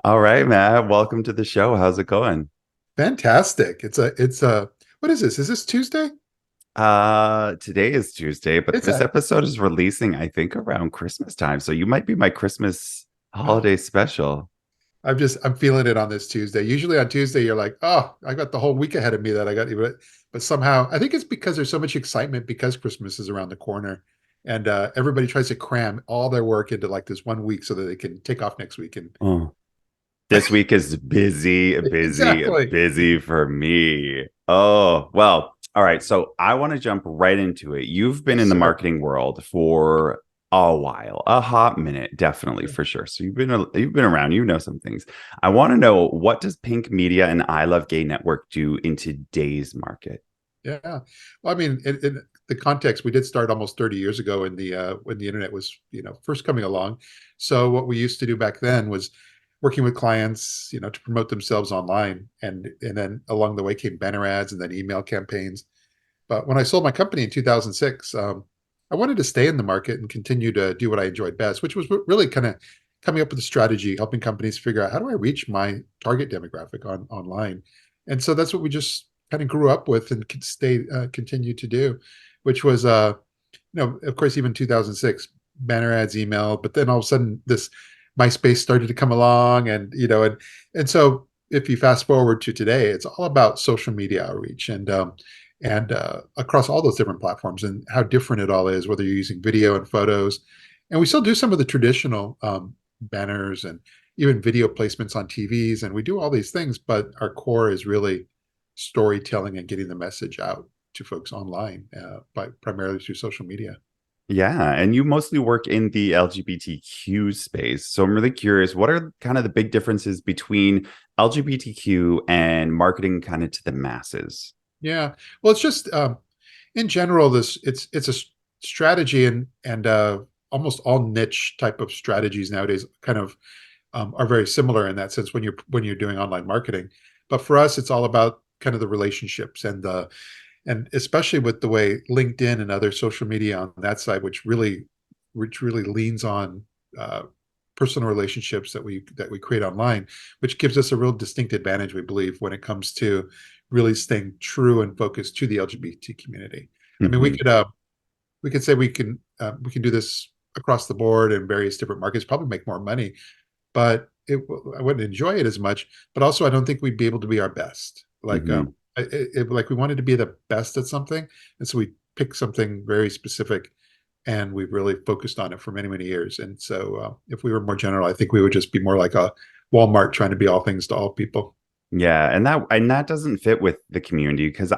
All right, Matt. Welcome to the show. How's it going? Fantastic. It's what is this? Is this Tuesday? Today is Tuesday, but It's this a episode is releasing, I think, around Christmas time. So you might be my Christmas holiday special. I'm feeling it on this Tuesday. Usually on Tuesday you're like, "Oh, I got the whole week ahead of me that I got," but somehow I think it's because there's so much excitement because Christmas is around the corner and everybody tries to cram all their work into like this one week so that they can take off next week and Oh, this week is busy, busy, exactly. busy for me. Oh, well, all right. So I want to jump right into it. You've been Yes, in the sir. marketing world for a while, a hot minute, definitely for sure. So you've been around, you know some things. I want to know, what does Pink Media and I Love Gay Network do in today's market? Yeah. Well, I mean, in the context, we did start almost 30 years ago in the when the internet was, first coming along. So what we used to do back then was working with clients, to promote themselves online. And then along the way came banner ads and then email campaigns. But when I sold my company in 2006, I wanted to stay in the market and continue to do what I enjoyed best, which was really kind of coming up with a strategy, helping companies figure out how do I reach my target demographic online. And so that's what we just kind of grew up with and continue to do, which was, of course, even 2006, banner ads, email, but then all of a sudden this MySpace started to come along, and so if you fast forward to today, it's all about social media outreach and across all those different platforms and how different it all is, whether you're using video and photos. And we still do some of the traditional banners and even video placements on TVs, and we do all these things, but our core is really storytelling and getting the message out to folks online by primarily through social media. Yeah, and you mostly work in the LGBTQ space. So I'm really curious, what are kind of the big differences between LGBTQ and marketing kind of to the masses? Yeah, well, it's just in general, it's a strategy, and almost all niche type of strategies nowadays kind of are very similar in that sense when you're doing online marketing. But for us, it's all about kind of the relationships and especially with the way LinkedIn and other social media on that side, which really leans on uh, personal relationships that we create online, which gives us a real distinct advantage, we believe, when it comes to really staying true and focused to the LGBT community. I mean, we Hmm. could say we can do this across the board in various different markets, probably make more money, but I wouldn't enjoy it as much. But also, I don't think we'd be able to be our best. Hmm. Like we wanted to be the best at something, and so we picked something very specific, and we've really focused on it for many, many years. And so, if we were more general, I think we would just be more like a Walmart trying to be all things to all people. Yeah, and that doesn't fit with the community because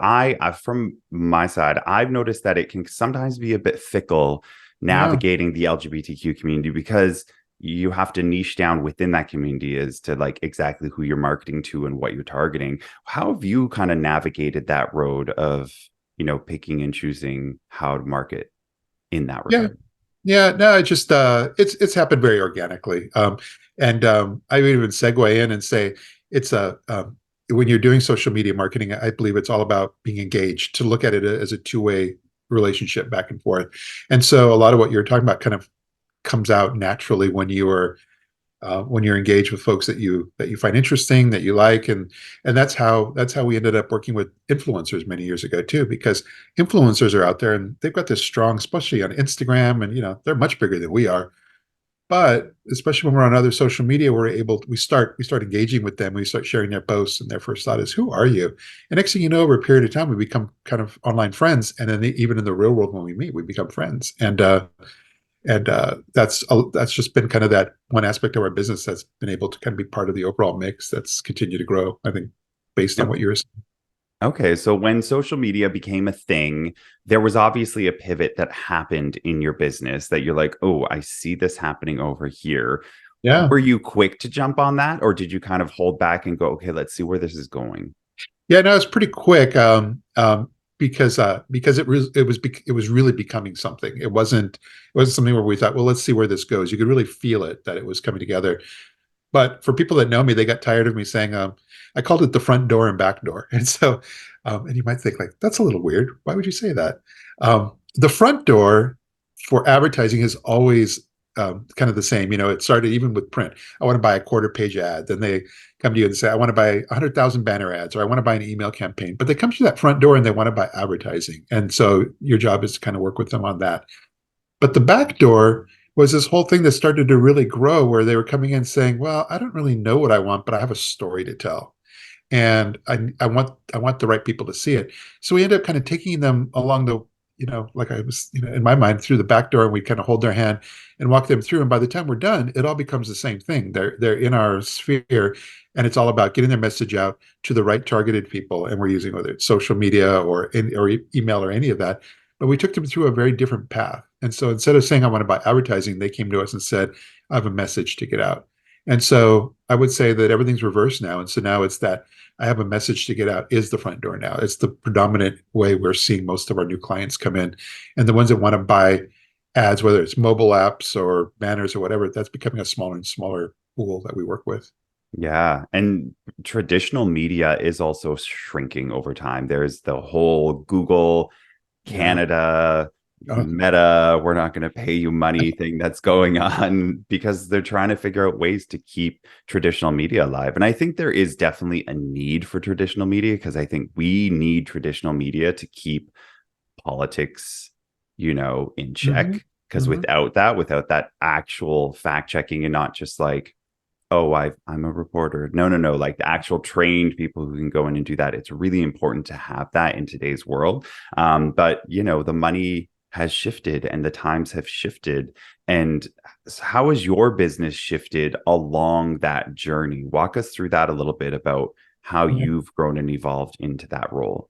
from my side, I've noticed that it can sometimes be a bit fickle Yeah. navigating the LGBTQ community because you have to niche down within that community as to like exactly who you're marketing to and what you're targeting. How have you kind of navigated that road of, picking and choosing how to market in that Yeah. regard? Yeah, no, it's happened very organically. And I would even segue in and say it's a when you're doing social media marketing, I believe it's all about being engaged, to look at it as a two-way relationship back and forth. And so a lot of what you're talking about kind of comes out naturally when you're engaged with folks that you find interesting, that you like, and that's how we ended up working with influencers many years ago too, because influencers are out there and they've got this strong, especially on Instagram, and they're much bigger than we are. But especially when we're on other social media, we start engaging with them. We start sharing their posts, and their first thought is, "Who are you?" And next thing you know, over a period of time, we become kind of online friends, and then even in the real world, when we meet, we become friends. And that's just been kind of that one aspect of our business that's been able to kind of be part of the overall mix that's continued to grow, I think, based on what you're saying. Okay, so when social media became a thing, there was obviously a pivot that happened in your business that you're like, oh, I see this happening over here. Yeah. Were you quick to jump on that, or did you kind of hold back and go, okay, let's see where this is going? Yeah, no, it's pretty quick, because it was really becoming something. It wasn't something where we thought, well, let's see where this goes. You could really feel it, that it was coming together. But for people that know me, they got tired of me saying, I called it the front door and back door. And so, and you might think like, that's a little weird. Why would you say that? The front door for advertising has always kind of the same. It started even with print. I want to buy a quarter page ad. Then they come to you and say, I want to buy 100,000 banner ads, or I want to buy an email campaign. But they come through that front door and they want to buy advertising. And so your job is to kind of work with them on that. But the back door was this whole thing that started to really grow, where they were coming in saying, well, I don't really know what I want, but I have a story to tell. And I want the right people to see it. So we ended up kind of taking them along the, like I was, in my mind, through the back door, and we kind of hold their hand and walk them through. And by the time we're done, it all becomes the same thing. They're in our sphere, and it's all about getting their message out to the right targeted people. And we're using, whether it's social media or email or any of that. But we took them through a very different path. And so instead of saying, I want to buy advertising, they came to us and said, I have a message to get out. And so I would say that everything's reversed now. And so now it's that I have a message to get out is the front door now. It's the predominant way we're seeing most of our new clients come in. And the ones that want to buy ads, whether it's mobile apps or banners or whatever, that's becoming a smaller and smaller pool that we work with. Yeah. And traditional media is also shrinking over time. There's the whole Google, Canada, Meta, we're not going to pay you money thing that's going on, because they're trying to figure out ways to keep traditional media alive. And I think there is definitely a need for traditional media, because I think we need traditional media to keep politics, in check. Because without that actual fact checking, and not just like, oh, I'm a reporter. No. Like the actual trained people who can go in and do that. It's really important to have that in today's world. But the money has shifted and the times have shifted. And how has your business shifted along that journey? Walk us through that a little bit about how you've grown and evolved into that role.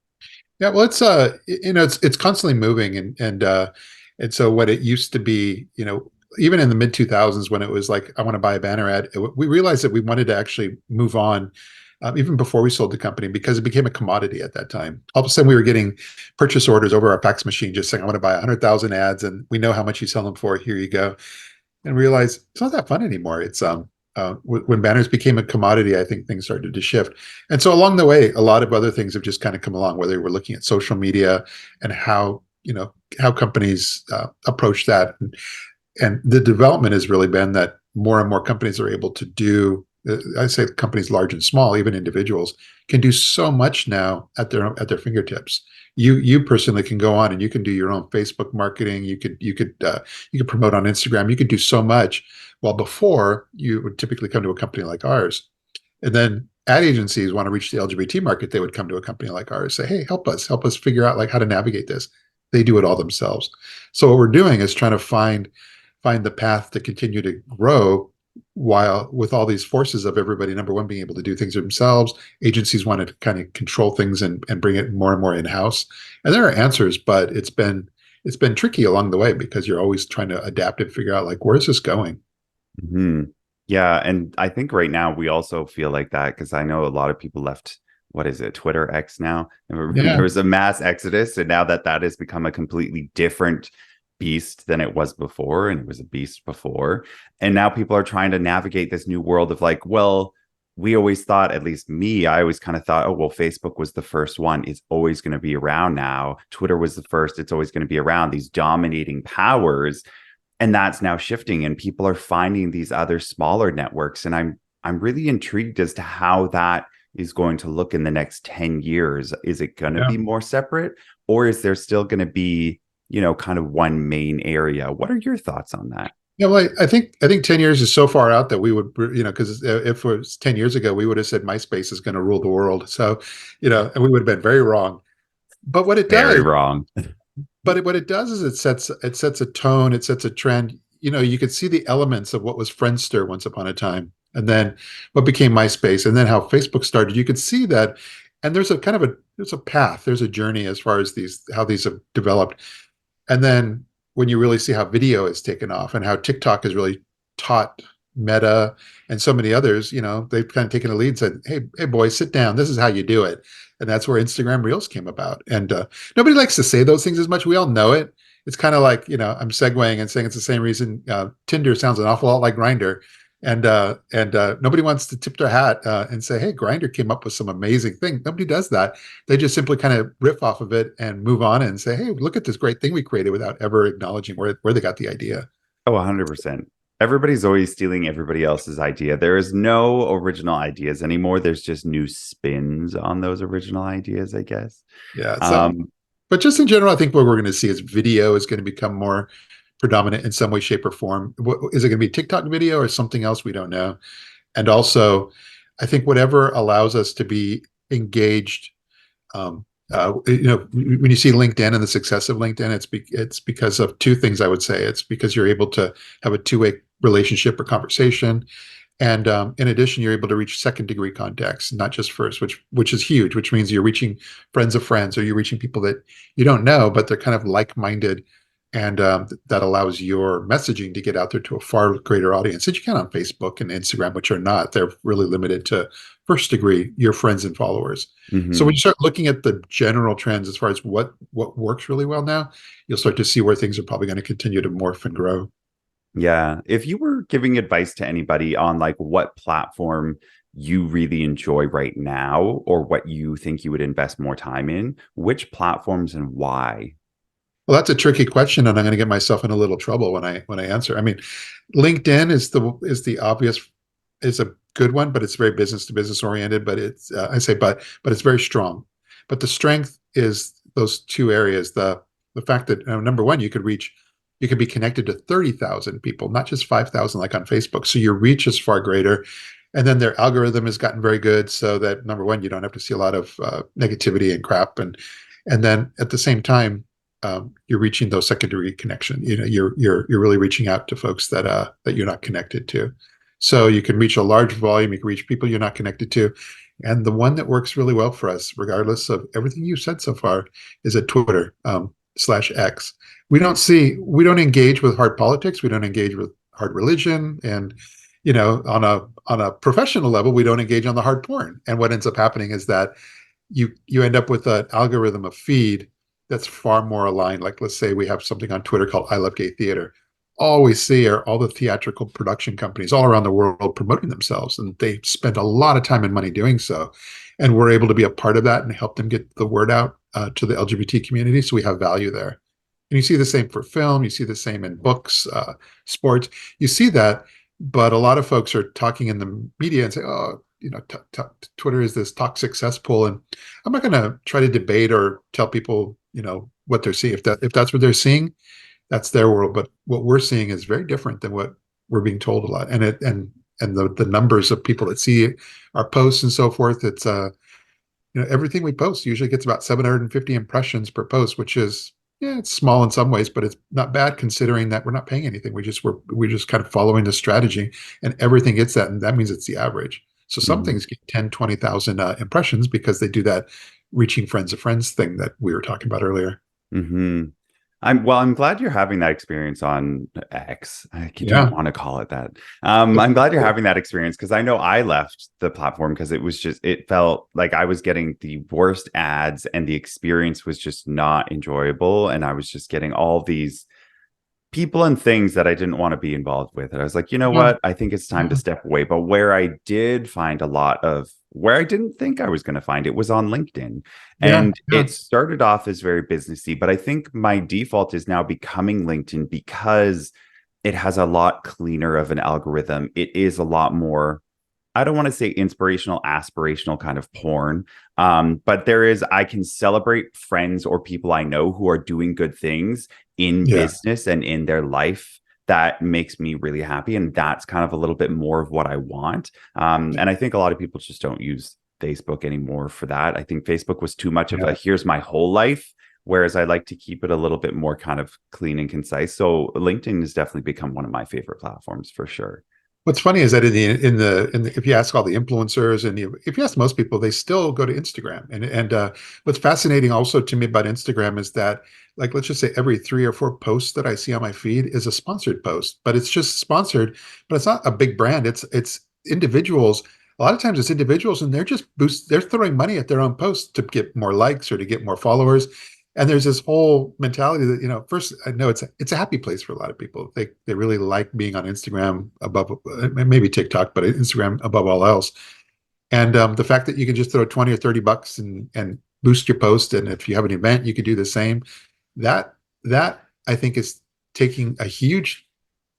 Yeah, well, it's constantly moving, and so what it used to be, even in the mid 2000s, when it was like, I want to buy a banner ad, we realized that we wanted to actually move on. Even before we sold the company, because it became a commodity at that time. All of a sudden, we were getting purchase orders over our fax machine, just saying, I want to buy 100,000 ads, and we know how much you sell them for. Here you go. And realize it's not that fun anymore. It's when banners became a commodity, I think things started to shift. And so along the way, a lot of other things have just kind of come along, whether we're looking at social media and how companies approach that. And the development has really been that more and more companies are able to do, I say companies large and small, even individuals, can do so much now at their fingertips. You personally can go on and you can do your own Facebook marketing. You could promote on Instagram. You could do so much. While before, you would typically come to a company like ours, and then ad agencies want to reach the LGBT market. They would come to a company like ours, say, "Hey, help us figure out like how to navigate this." They do it all themselves. So what we're doing is trying to find the path to continue to grow, while with all these forces of everybody, number one, being able to do things themselves. Agencies want to kind of control things and bring it more and more in-house. And there are answers, but it's been tricky along the way, because you're always trying to adapt and figure out like, where's this going? Yeah. And I think right now we also feel like that, because I know a lot of people left, what is it, Twitter X now? There was a mass exodus, and now that has become a completely different beast than it was before, and it was a beast before, and now people are trying to navigate this new world of like, well, we always thought, at least me, I always kind of thought, oh well, Facebook was the first one, it's always going to be around. Now Twitter was the first, it's always going to be around, these dominating powers. And that's now shifting, and people are finding these other smaller networks, and I'm really intrigued as to how that is going to look in the next 10 years. Is it going to be more separate, or is there still going to be kind of one main area? What are your thoughts on that? Yeah, well, I think 10 years is so far out that we would, because if it was 10 years ago, we would have said MySpace is going to rule the world. So, and we would have been very wrong. But what it does, very wrong. But what it does is it sets a tone, it sets a trend. You could see the elements of what was Friendster once upon a time, and then what became MySpace, and then how Facebook started. You could see that, and there's a path, there's a journey as far as how these have developed. And then when you really see how video has taken off, and how TikTok has really taught Meta and so many others, they've kind of taken a lead and said, hey boys, sit down. This is how you do it. And that's where Instagram Reels came about. And nobody likes to say those things as much. We all know it. It's kind of like, I'm segueing and saying it's the same reason Tinder sounds an awful lot like Grindr. And nobody wants to tip their hat and say, hey, Grindr came up with some amazing thing. Nobody does that. They just simply kind of riff off of it and move on and say, hey, look at this great thing we created, without ever acknowledging where they got the idea. Oh, 100%. Everybody's always stealing everybody else's idea. There is no original ideas anymore. There's just new spins on those original ideas, I guess. Yeah. So, Um, but just in general, I think what we're going to see is video is going to become more predominant in some way, shape, or form. Is it going to be TikTok video or something else? We don't know. And also, I think whatever allows us to be engaged, when you see LinkedIn and the success of LinkedIn, it's because of two things. I would say it's because you're able to have a two-way relationship or conversation, and in addition, you're able to reach second degree contacts, not just first, which is huge. Which means you're reaching friends of friends, or you're reaching people that you don't know, but they're kind of like-minded, and that allows your messaging to get out there to a far greater audience that you can on Facebook and Instagram, which are not. They're really limited to first degree, your friends and followers. So when mhm. you start looking at the general trends as far as what works really well now, you'll start to see where things are probably going to continue to morph and grow. Yeah. If you were giving advice to anybody on like what platform you really enjoy right now or what you think you would invest more time in, which platforms and why? Well, that's a tricky question, and I'm going to get myself in a little trouble when I answer. I mean, LinkedIn is the obvious, is a good one, but it's very business to business oriented. But it's I say but it's very strong. But the strength is those two areas. The fact that number one, you could be connected to 30,000 people, not just 5,000 like on Facebook. So your reach is far greater. And then their algorithm has gotten very good, so that number one, you don't have to see a lot of negativity and crap, and then at the same time, you're reaching those secondary connection. You're really reaching out to folks that you're not connected to. So you can reach a large volume. You can reach people you're not connected to. And the one that works really well for us, regardless of everything you've said so far, is at Twitter /X. We don't engage with hard politics. We don't engage with hard religion, and on a professional level, we don't engage on the hard porn. And what ends up happening is that you end up with an algorithm of feed that's far more aligned. Like, let's say we have something on Twitter called I Love Gay Theater. All we see are all the theatrical production companies all around the world promoting themselves, and they spend a lot of time and money doing so. And we're able to be a part of that and help them get the word out to the LGBT community. So we have value there. And you see the same for film. You see the same in books, sports. You see that, but a lot of folks are talking in the media and say, "Oh, Twitter is this toxic cesspool." And I'm not going to try to debate or tell people, what they're seeing. If that's what they're seeing, that's their world. But what we're seeing is very different than what we're being told a lot. And the numbers of people that see our posts and so forth, it's everything we post usually gets about 750 impressions per post, which is, yeah, it's small in some ways, but it's not bad considering that we're not paying anything. We're just kind of following the strategy, and everything gets that, and that means it's the average. So some Mhm. things get 10, 20,000 impressions because they do that reaching friends of friends thing that we were talking about earlier. Mhm. I'm glad you're having that experience on X. I don't Yeah. want to call it that. I'm glad you're having that experience because I know I left the platform because it felt like I was getting the worst ads and the experience was just not enjoyable. And I was just getting all these people and things that I didn't want to be involved with. And I was like, you know Yeah. what? I think it's time to step away. But where I did find a lot of where I didn't think I was going to find it was on LinkedIn. Yeah. And Yeah. it started off as very businessy, but I think my default is now becoming LinkedIn because it has a lot cleaner of an algorithm. It is a lot more, I don't want to say inspirational, aspirational kind of porn. But I can celebrate friends or people I know who are doing good things in Yeah. business and in their life. That makes me really happy. And that's kind of a little bit more of what I want. And I think a lot of people just don't use Facebook anymore for that. I think Facebook was too much of a Yeah. here's my whole life. Whereas I like to keep it a little bit more kind of clean and concise. So LinkedIn has definitely become one of my favorite platforms for sure. What's funny is that if you ask all the influencers and if you ask most people, they still go to Instagram. And what's fascinating also to me about Instagram is that, like, let's just say every 3 or 4 posts that I see on my feed is a sponsored post, but it's just sponsored, but it's not a big brand. It's individuals. A lot of times it's individuals, and they're throwing money at their own posts to get more likes or to get more followers. And there's this whole mentality that, first, I know it's a happy place for a lot of people. They really like being on Instagram above, maybe TikTok, but Instagram above all else. And the fact that you can just throw 20 or 30 bucks and boost your post, and if you have an event, you could do the same. That I think is taking a huge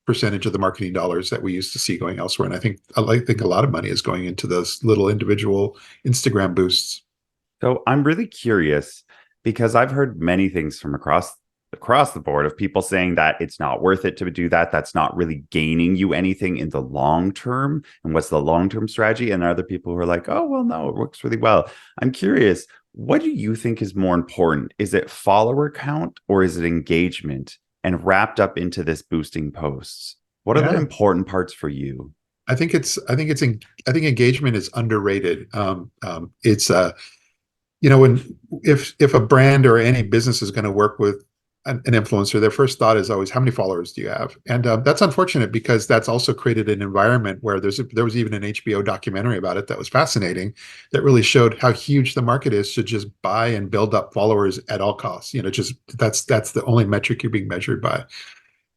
percentage of the marketing dollars that we used to see going elsewhere. And I think a lot of money is going into those little individual Instagram boosts. So I'm really curious because I've heard many things from across the board of people saying that it's not worth it to do that. That's not really gaining you anything in the long term. And what's the long term strategy? And other people who are like, oh, well, no, it works really well. I'm curious, what do you think is more important? Is it follower count or is it engagement? And wrapped up into this boosting posts, what are the Yeah. important parts for you? I think engagement is underrated. It's when if a brand or any business is going to work with an influencer, their first thought is always, how many followers do you have? And that's unfortunate because that's also created an environment where there was even an HBO documentary about it that was fascinating, that really showed how huge the market is to just buy and build up followers at all costs. Just that's the only metric you're being measured by,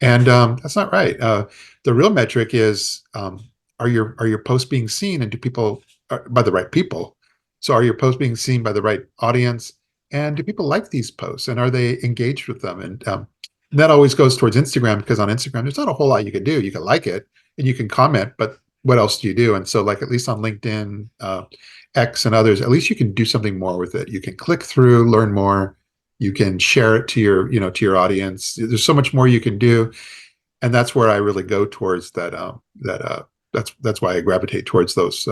and that's not right. The real metric is, are your posts being seen, and do people by the right people? So are your posts being seen by the right audience? And do people like these posts? And are they engaged with them? And that always goes towards Instagram, because on Instagram, there's not a whole lot you can do. You can like it and you can comment, but what else do you do? And so, like, at least on LinkedIn, X, and others, at least you can do something more with it. You can click through, learn more. You can share it to your audience. There's so much more you can do, and that's where I really go towards that. That's why I gravitate towards those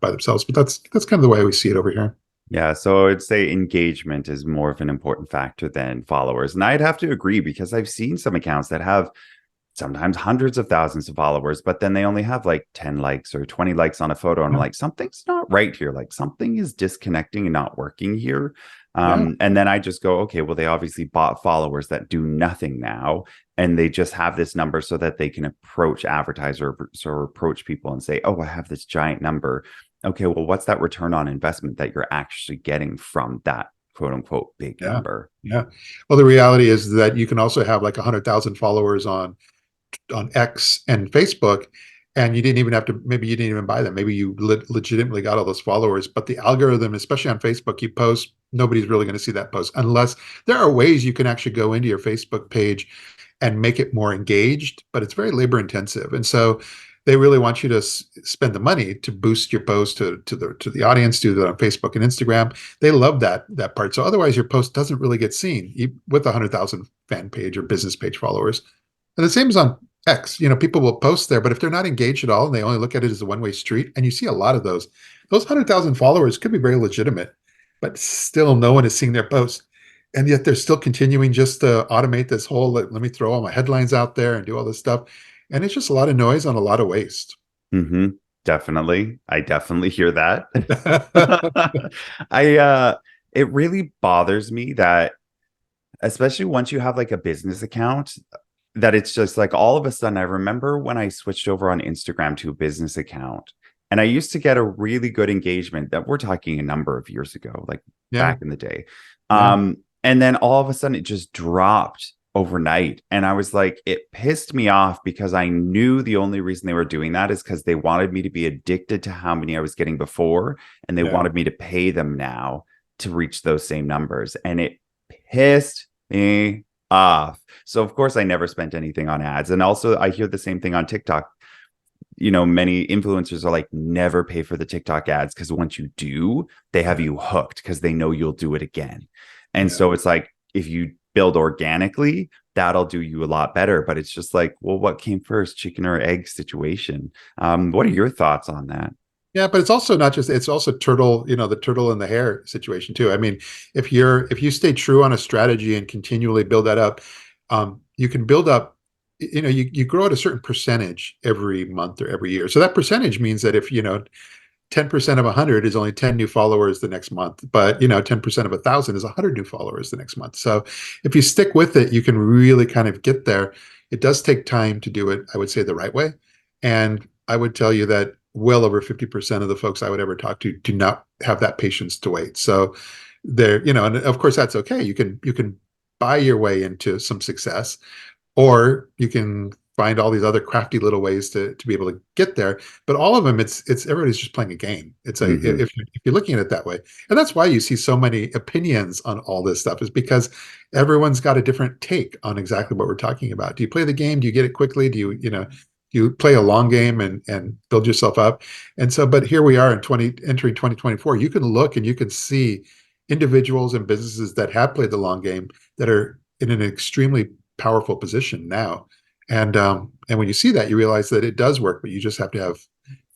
by themselves. But that's kind of the way we see it over here. Yeah, so I would say engagement is more of an important factor than followers. And I'd have to agree because I've seen some accounts that have sometimes hundreds of thousands of followers, but then they only have like 10 likes or 20 likes on a photo. And I'm like, something's not right here. Like something is disconnecting and not working here. Yeah. And then I just go, okay, well, they obviously bought followers that do nothing now. And they just have this number so that they can approach advertisers or approach people and say, oh, I have this giant number. Okay, well, what's that return on investment that you're actually getting from that quote unquote big Yeah. number? Yeah. Well, the reality is that you can also have like 100,000 followers on X and Facebook, and maybe you didn't even buy them. Maybe you legitimately got all those followers, but the algorithm, especially on Facebook, you post, nobody's really going to see that post unless there are ways you can actually go into your Facebook page and make it more engaged, but it's very labor intensive. And so they really want you to spend the money to boost your post to the audience, do that on Facebook and Instagram. They love that part. So otherwise your post doesn't really get seen with 100,000 fan page or business page followers. And the same is on X. People will post there, but if they're not engaged at all and they only look at it as a one-way street, and you see a lot of those 100,000 followers could be very legitimate, but still no one is seeing their post. And yet they're still continuing just to automate this whole, let me throw all my headlines out there and do all this stuff. And it's just a lot of noise on a lot of waste. Mm-hmm. Definitely. I definitely hear that. It really bothers me that, especially once you have like a business account, that it's just like all of a sudden, I remember when I switched over on Instagram to a business account, and I used to get a really good engagement that we're talking a number of years ago, like back in the day. Yeah. And then all of a sudden it just dropped overnight. And I was like, it pissed me off because I knew the only reason they were doing that is because they wanted me to be addicted to how many I was getting before. And they wanted me to pay them now to reach those same numbers. And it pissed me off. So of course I never spent anything on ads. And also I hear the same thing on TikTok. Many influencers are like, never pay for the TikTok ads, because once you do, they have you hooked because they know you'll do it again. And so it's like, if you build organically, that'll do you a lot better. But it's just like, well, what came first, chicken or egg situation? What are your thoughts on that? Yeah, but it's also not just, it's also the turtle in the hare situation too. I mean, if you stay true on a strategy and continually build that up, you can build up, you grow at a certain percentage every month or every year. So that percentage means that if, 10% of 100 is only 10 new followers the next month, but 10% of 1,000 is 100 new followers the next month. So if you stick with it, you can really kind of get there. It does take time to do it, I would say, the right way. And I would tell you that well over 50% of the folks I would ever talk to do not have that patience to wait. So there, and of course that's okay. You can buy your way into some success, or you can find all these other crafty little ways to be able to get there. But all of them, it's everybody's just playing a game. It's a Hmm. if you're looking at it that way, and that's why you see so many opinions on all this stuff, is because everyone's got a different take on exactly what we're talking about. Do you play the game? Do you get it quickly? Do you play a long game and build yourself up? And so, but here we are in entering 2024. You can look and you can see individuals and businesses that have played the long game that are in an extremely powerful position now. And when you see that, you realize that it does work, but you just have to have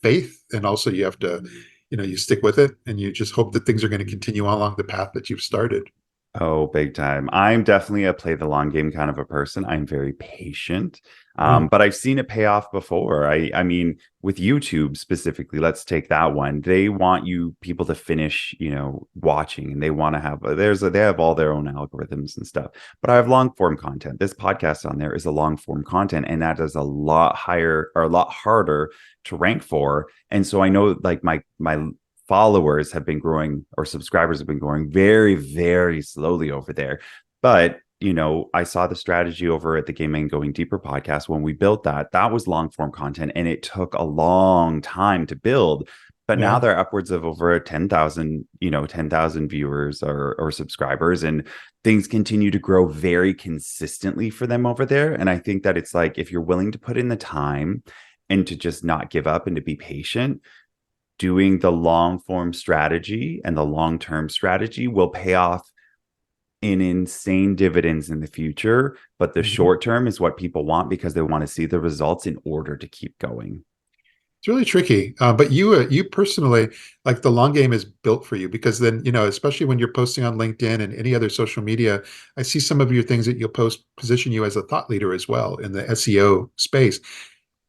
faith, and also you have to, you stick with it, and you just hope that things are going to continue along the path that you've started. Oh, big time. I'm definitely a play the long game kind of a person. I'm very patient. Yeah. But I've seen it pay off before. I mean, with YouTube specifically, let's take that one. They want you people to finish, watching, and they want to have they have all their own algorithms and stuff. But I have long form content. This podcast on there is a long form content, and that is a lot higher or a lot harder to rank for. And so I know like my followers have been growing, or subscribers have been growing very, very slowly over there. But, I saw the strategy over at the Game and Going Deeper podcast. When we built that was long form content, and it took a long time to build. But now Yeah. they're upwards of over 10,000, 10,000 viewers or subscribers, and things continue to grow very consistently for them over there. And I think that it's like, if you're willing to put in the time and to just not give up and to be patient, doing the long form strategy and the long term strategy will pay off in insane dividends in the future. But the Mhm. short term is what people want, because they want to see the results in order to keep going. It's really tricky. But you personally, like, the long game is built for you, because then, especially when you're posting on LinkedIn and any other social media, I see some of your things that you'll post position you as a thought leader as well in the SEO space.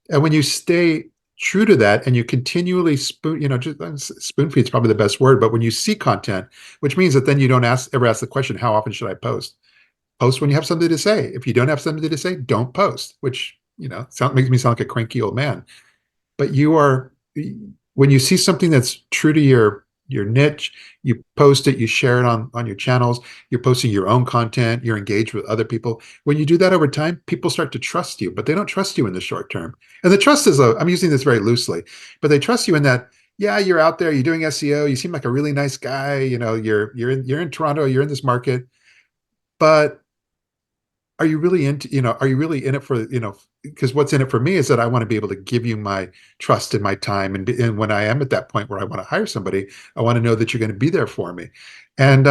And when you stay true to that and you continually spoon feed is probably the best word, but when you see content, which means that then you don't ever ask the question, how often should I post? Post when you have something to say. If you don't have something to say, don't post, which, makes me sound like a cranky old man. But when you see something that's true to your niche, you post it, you share it on your channels, you're posting your own content, you're engaged with other people. When you do that over time, people start to trust you, but they don't trust you in the short term. And the trust is, I'm using this very loosely, but they trust you in that, yeah, you're out there, you're doing SEO, you seem like a really nice guy, you're in Toronto, you're in this market, but are you really in it for, because what's in it for me is that I want to be able to give you my trust and my time. And when I am at that point where I want to hire somebody, I want to know that you're going to be there for me. And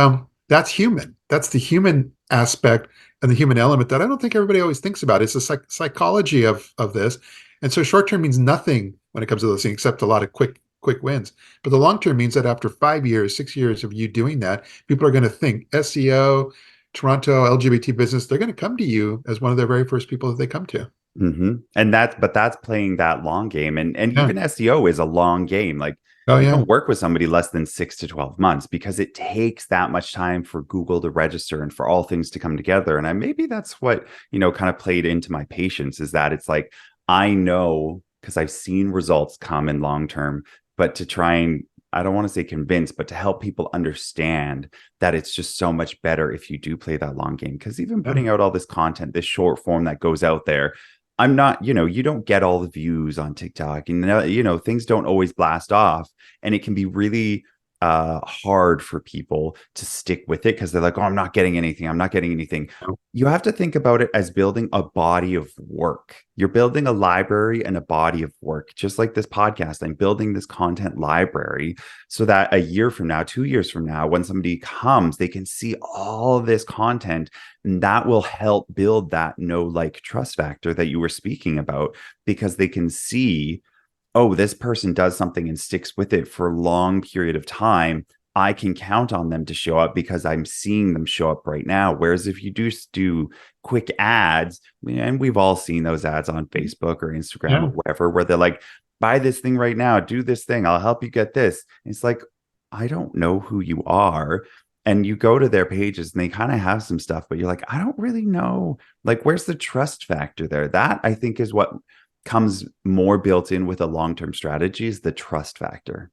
that's human. That's the human aspect and the human element that I don't think everybody always thinks about. It's the psychology of this. And so short term means nothing when it comes to those things, except a lot of quick wins. But the long term means that after 5 years, 6 years of you doing that, people are going to think SEO, Toronto, LGBT business, they're going to come to you as one of their very first people that they come to. And that's playing that long game. And Yeah. even SEO is a long game. Like, Oh, you yeah. don't work with somebody less than 6 to 12 months, because it takes that much time for Google to register and for all things to come together. And maybe that's what, kind of played into my patience, is that it's like, I know, because I've seen results come in long term, but to try and, I don't want to say convince, but to help people understand that it's just so much better if you do play that long game. Because even Yeah. putting out all this content, this short form that goes out there, I'm not, you don't get all the views on TikTok, and things don't always blast off, and it can be really hard for people to stick with it, because they're like, oh, I'm not getting anything. I'm not getting anything. No. You have to think about it as building a body of work. You're building a library and a body of work, just like this podcast. I'm building this content library so that a year from now, 2 years from now, when somebody comes, they can see all this content, and that will help build that know, like, trust factor that you were speaking about, because they can see, oh, this person does something and sticks with it for a long period of time. I can count on them to show up because I'm seeing them show up right now. Whereas if you do quick ads, and we've all seen those ads on Facebook or Instagram Yeah. or wherever, where they're like, buy this thing right now, do this thing, I'll help you get this. It's like, I don't know who you are. And you go to their pages and they kind of have some stuff, but you're like, I don't really know. Like, where's the trust factor there? That, I think, is what comes more built in with a long-term strategy, is the trust factor.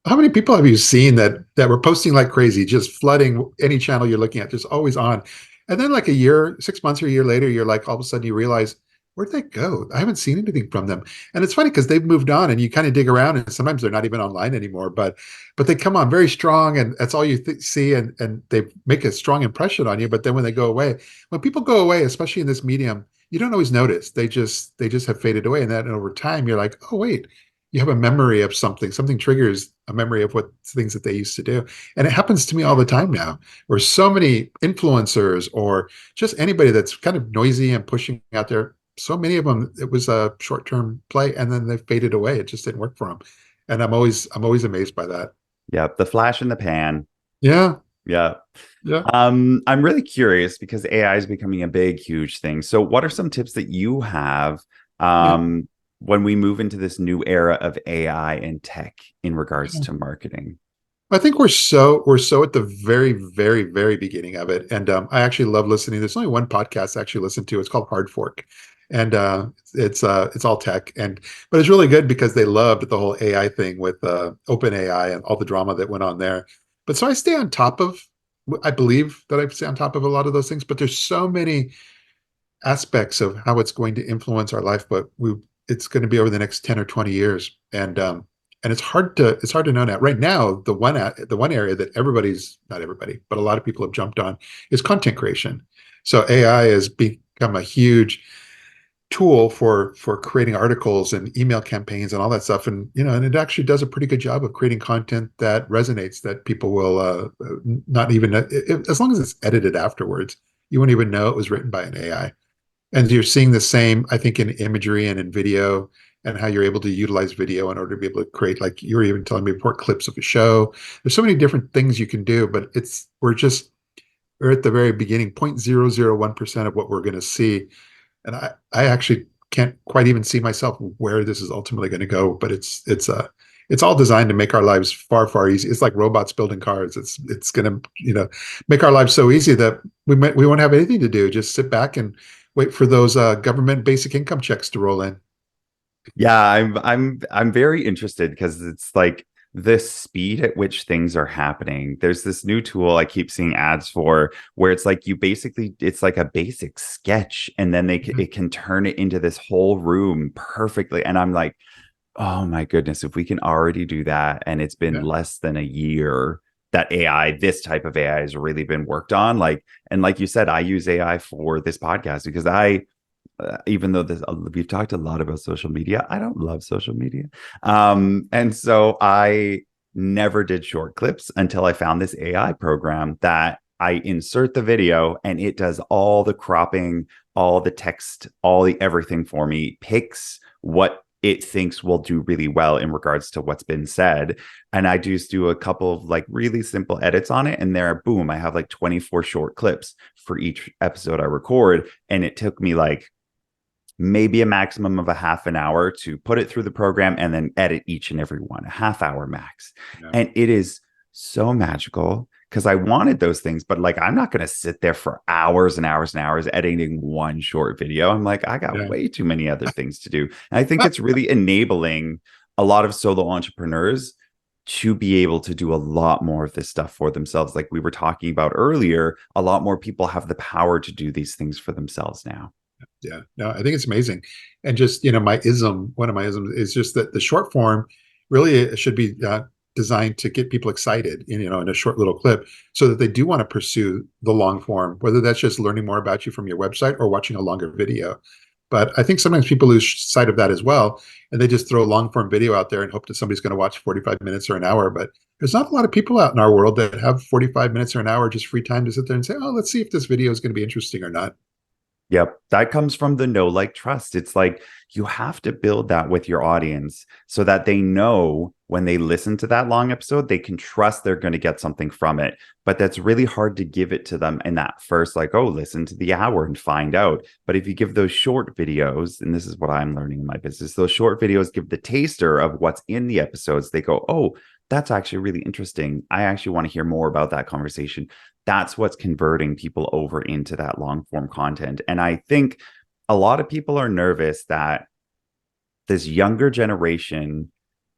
How many people have you seen that were posting like crazy, just flooding any channel you're looking at, just always on? And then like a year, 6 months or a year later, you're like, all of a sudden you realize where'd they go? I haven't seen anything from them. And it's funny because they've moved on, and you kind of dig around, and sometimes they're not even online anymore, but they come on very strong, and that's all you see, and they make a strong impression on you. But then when they go away, when people go away, especially in this medium, you don't always notice. They just have faded away. And then over time you're like, oh wait, you have a memory of something. Something triggers a memory of what things that they used to do. And it happens to me all the time now, where so many influencers or just anybody that's kind of noisy and pushing out there, so many of them, it was a short-term play, and then they faded away. It just didn't work for them. And I'm always amazed by that. Yep, the flash in the pan. Yeah. Yeah. Yeah. I'm really curious because AI is becoming a big, huge thing. So what are some tips that you have Yeah. when we move into this new era of AI and tech in regards Yeah. to marketing? I think we're so at the very, very, very beginning of it. And I actually love listening. There's only one podcast I actually listen to. It's called Hard Fork. And it's all tech. But it's really good because they loved the whole AI thing with open AI and all the drama that went on there. But so I stay on top of, I believe that I stay on top of a lot of those things, but there's so many aspects of how it's going to influence our life, but it's going to be over the next 10 or 20 years. And it's hard to know now. Right now, the one area that everybody's, not everybody, but a lot of people have jumped on is content creation. So AI has become a huge tool for creating articles and email campaigns and all that stuff. And it actually does a pretty good job of creating content that resonates, that people will not even, as long as it's edited afterwards, you won't even know it was written by an AI. And you're seeing the same, I think, in imagery and in video, and how you're able to utilize video in order to be able to create, like you were even telling me, report clips of a show. There's so many different things you can do, but we're at the very beginning, 0.001% of what we're going to see. And I actually can't quite even see myself where this is ultimately going to go, but it's all designed to make our lives far, far easier. It's like robots building cars. It's going to, make our lives so easy that we won't have anything to do. Just sit back and wait for those government basic income checks to roll in. Yeah, I'm very interested because it's like the speed at which things are happening. There's this new tool I keep seeing ads for where it's like it's like a basic sketch, and then it can turn it into this whole room perfectly. And I'm like, oh my goodness, if we can already do that, and it's been Yeah. less than a year that this type of AI has really been worked on. And like you said, I use AI for this podcast because even though we've talked a lot about social media, I don't love social media. And so I never did short clips until I found this AI program that I insert the video and it does all the cropping, all the text, all the everything for me, picks what it thinks will do really well in regards to what's been said. And I just do a couple of like really simple edits on it. And there, boom, I have like 24 short clips for each episode I record. And it took me like maybe a maximum of a half an hour to put it through the program and then edit each and every one, a half hour max. Yeah. And it is so magical because I wanted those things, but like I'm not going to sit there for hours and hours and hours editing one short video. I'm like, I got Yeah. way too many other things to do. And I think it's really enabling a lot of solo entrepreneurs to be able to do a lot more of this stuff for themselves. Like we were talking about earlier, a lot more people have the power to do these things for themselves now. Yeah, no, I think it's amazing. And just, one of my isms is just that the short form really should be designed to get people excited in a short little clip so that they do want to pursue the long form, whether that's just learning more about you from your website or watching a longer video. But I think sometimes people lose sight of that as well. And they just throw a long form video out there and hope that somebody's going to watch 45 minutes or an hour. But there's not a lot of people out in our world that have 45 minutes or an hour just free time to sit there and say, oh, let's see if this video is going to be interesting or not. Yep. That comes from the know, like, trust. It's like you have to build that with your audience so that they know when they listen to that long episode, they can trust they're going to get something from it. But that's really hard to give it to them in that first, like, oh, listen to the hour and find out. But if you give those short videos, and this is what I'm learning in my business, those short videos give the taster of what's in the episodes. They go, oh, that's actually really interesting. I actually want to hear more about that conversation. That's what's converting people over into that long form content. And I think a lot of people are nervous that this younger generation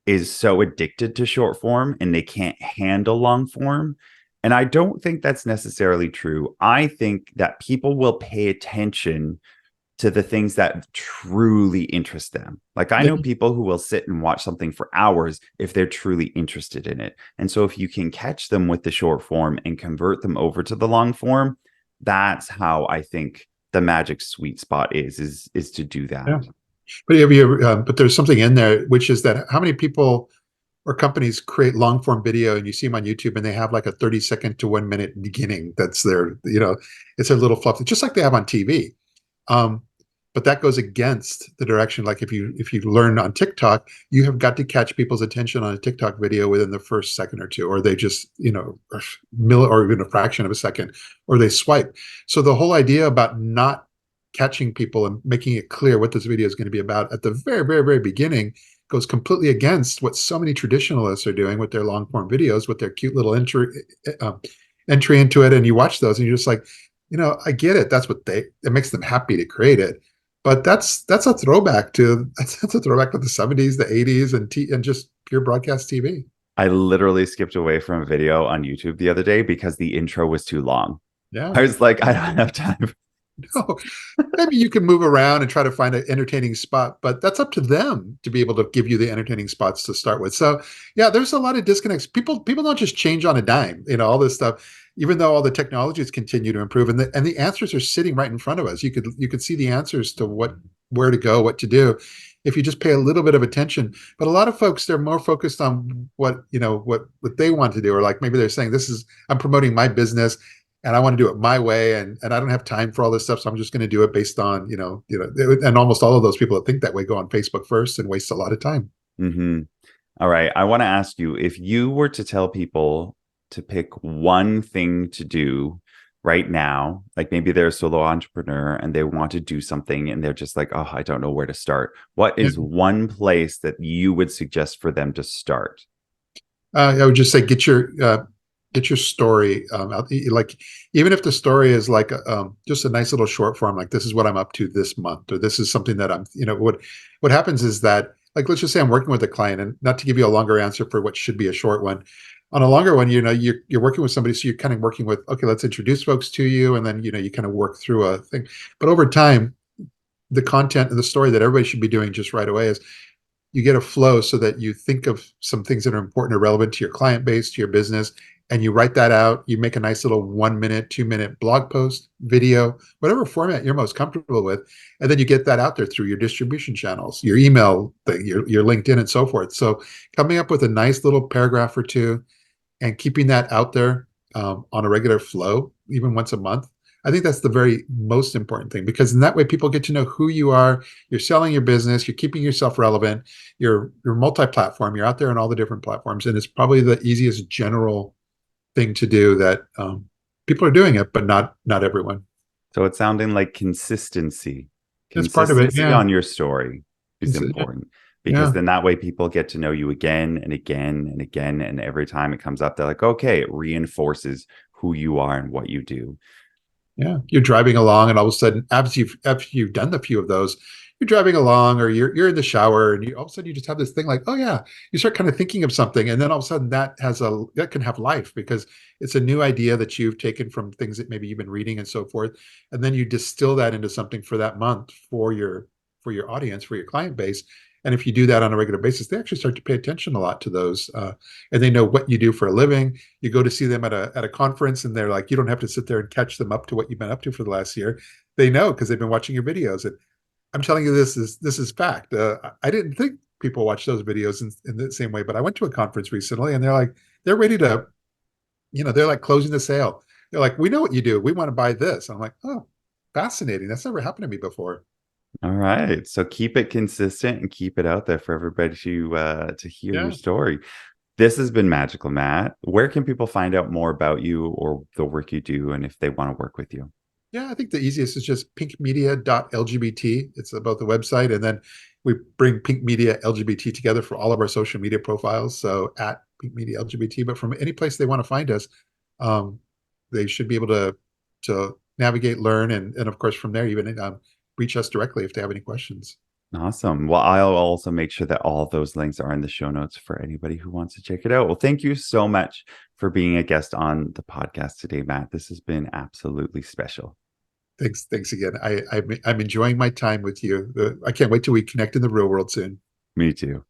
is so addicted to short form and they can't handle long form. And I don't think that's necessarily true. I think that people will pay attention to the things that truly interest them. Like I Yeah. know people who will sit and watch something for hours if they're truly interested in it. And so if you can catch them with the short form and convert them over to the long form, that's how I think the magic sweet spot is to do that. Yeah. But there's something in there, which is that how many people or companies create long form video and you see them on YouTube and they have like a 30-second to 1 minute beginning. That's their, it's a little fluff, just like they have on TV. Um, but that goes against the direction. Like if you learn on TikTok, you have got to catch people's attention on a TikTok video within the first second or two, or they just, or even a fraction of a second, or they swipe. So the whole idea about not catching people and making it clear what this video is going to be about at the very, very, very beginning goes completely against what so many traditionalists are doing with their long form videos, with their cute little entry into it. And you watch those and you're just like, I get it. That's what it makes them happy to create it. But that's a throwback to the 70s, the 80s, and just pure broadcast TV. I literally skipped away from a video on YouTube the other day because the intro was too long. Yeah. I was like, I don't have time. No, maybe you can move around and try to find an entertaining spot, but that's up to them to be able to give you the entertaining spots to start with. So yeah, there's a lot of disconnects. People don't just change on a dime, all this stuff, even though all the technologies continue to improve and the answers are sitting right in front of us. You could see the answers to where to go, what to do, if you just pay a little bit of attention. But a lot of folks, they're more focused on what they want to do, or like maybe they're saying, I'm promoting my business and I want to do it my way, and I don't have time for all this stuff, so I'm just going to do it based on, and almost all of those people that think that way go on Facebook first and waste a lot of time. Mm-hmm. All right. I want to ask you, if you were to tell people to pick one thing to do right now, like maybe they're a solo entrepreneur and they want to do something and they're just like, oh, I don't know where to start. What is one place that you would suggest for them to start? I would just say get your story out. Like, even if the story is like just a nice little short form, like this is what I'm up to this month, or this is something that I'm, what happens is that, like, let's just say I'm working with a client, and not to give you a longer answer for what should be a short one. On a longer one, you're working with somebody, so you're kind of working with, okay, let's introduce folks to you, and then you kind of work through a thing. But over time, the content and the story that everybody should be doing just right away is you get a flow so that you think of some things that are important or relevant to your client base, to your business, and you write that out. You make a nice little 1 minute, 2 minute blog post, video, whatever format you're most comfortable with. And then you get that out there through your distribution channels, your email thing, your LinkedIn, and so forth. So coming up with a nice little paragraph or two and keeping that out there on a regular flow, even once a month, I think that's the very most important thing, because in that way people get to know who you are. You're selling your business, you're keeping yourself relevant, you're multi-platform, you're out there on all the different platforms, and it's probably the easiest general thing to do that people are doing it, but not everyone. So it's sounding like consistency. That's part of it. Yeah. On your story is important, because then that way people get to know you again and again and again. And every time it comes up, they're like, okay, it reinforces who you are and what you do. Yeah. You're driving along, and all of a sudden, after you've done a few of those, you're driving along, or you're in the shower, and all of a sudden you just have this thing like, oh yeah, you start kind of thinking of something, and then all of a sudden that can have life, because it's a new idea that you've taken from things that maybe you've been reading and so forth, and then you distill that into something for that month for your audience, for your client base. And if you do that on a regular basis, they actually start to pay attention a lot to those, and they know what you do for a living. You go to see them at a conference, and they're like, you don't have to sit there and catch them up to what you've been up to for the last year. They know, because they've been watching your videos. And I'm telling you, this is fact. I didn't think people watch those videos in the same way, but I went to a conference recently, and they're ready to, they're like closing the sale. They're like, we know what you do. We want to buy this. I'm like, oh, fascinating. That's never happened to me before. All right. So keep it consistent and keep it out there for everybody to hear your story. This has been Magical Matt. Where can people find out more about you or the work you do, and if they want to work with you? Yeah, I think the easiest is just pinkmedia.lgbt. It's about the website. And then we bring Pink Media LGBT together for all of our social media profiles. So at Pink Media LGBT, but from any place they want to find us, they should be able to navigate, learn, and of course from there even reach us directly if they have any questions. Awesome. Well, I'll also make sure that all of those links are in the show notes for anybody who wants to check it out. Well, thank you so much for being a guest on the podcast today, Matt. This has been absolutely special. Thanks again. I'm enjoying my time with you. I can't wait till we connect in the real world soon. Me too.